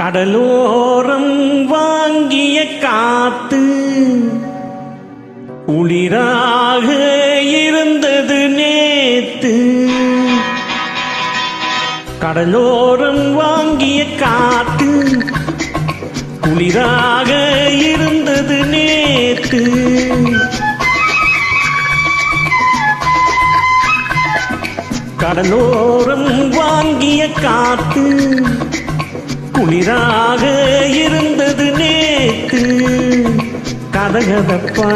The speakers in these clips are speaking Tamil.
கடலோரம் வாங்கிய காத்து குளிராக இருந்தது நேத்து. கடலோரம் வாங்கிய காத்து குளிராக இருந்தது நேத்து. கடலோரம் வாங்கிய காத்து குளிராக இருந்தது நேத்து. கதகதப்பா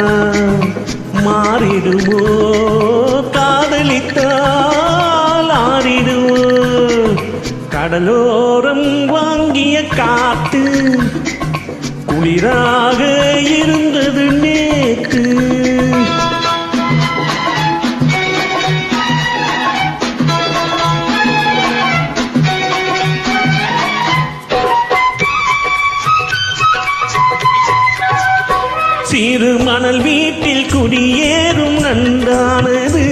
மாறிடுமோ, காதலித்தால் ஆறிடுமோ. கடலோரம் வாங்கிய காத்து குளிராக இருந்தது நேத்து. சிறு மணல் வீட்டில் குடியேறும் நன்றானது,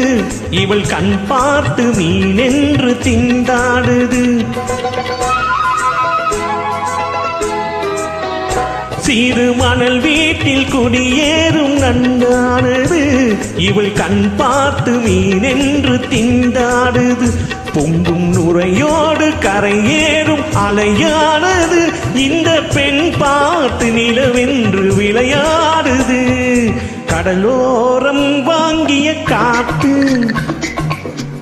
இவள் கண் பார்த்து மீனென்று திண்டாடுது. சிறு மணல் வீட்டில் குடியேறும் நன்றானது, இவள் கண் பார்த்து மீனென்று திண்டாடுது. பொங்கும் நுரையோடு கரையேறும் அலையானது, இந்த பெண் பார்த்து நிலவென்று விளையாடுது. கடலோரம் வாங்கிய காத்து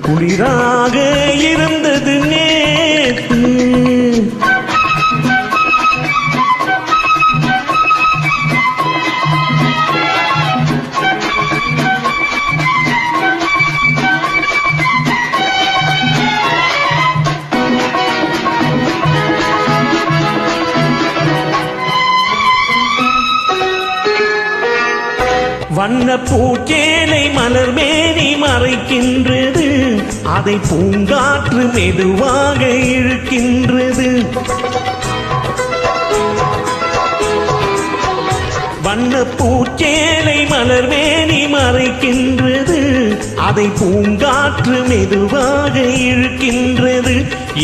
குளிராக இருந்தது நேத்து. வண்ண பூச்சேலை மலர் மேனி மறைக்கின்றது, அதை பூங்காற்று மெதுவாக இழுக்கின்றது. வண்ண பூச்சேலை மலர் மேனி மறைக்கின்றது, அதை பூங்காற்று மெதுவாக இழுக்கின்றது.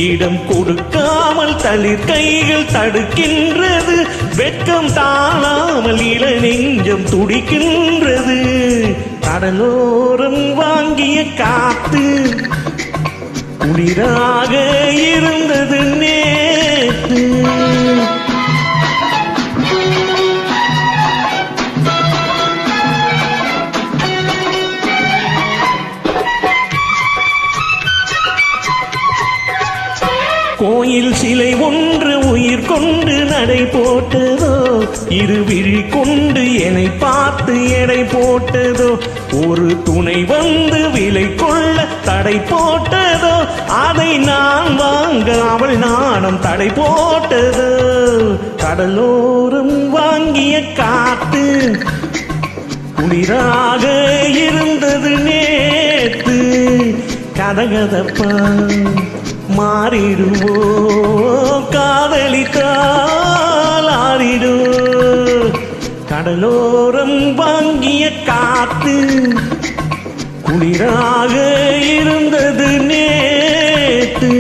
இடம் கொடுக்காமல் தளிர் கைகள் தடுக்கின்றது, வெட்கம் தாழாமல் இள நெஞ்சம் துடிக்கின்றது. கடலோரம் வாங்கிய காத்து குளிராக இருந்தது நேத்து. கோயில் சிலை ஒன்று உயிர் கொண்டு நடை போட்டதோ, இருவிழி கொண்டு என்னை பார்த்து எடை போட்டதோ. ஒரு துணை வந்து விலை கொள்ள தடை போட்டதோ, அதை நான் வாங்க அவள் நாணம் தடை போட்டதோ. கடலோரம் வாங்கிய காத்து குளிராக இருந்தது நேத்து. கதகதப்பா மாறிடுமோ, காதலித்தால் ஆறிடுமோ. கடலோரம் வாங்கிய காத்து குளிராக இருந்தது நேத்து.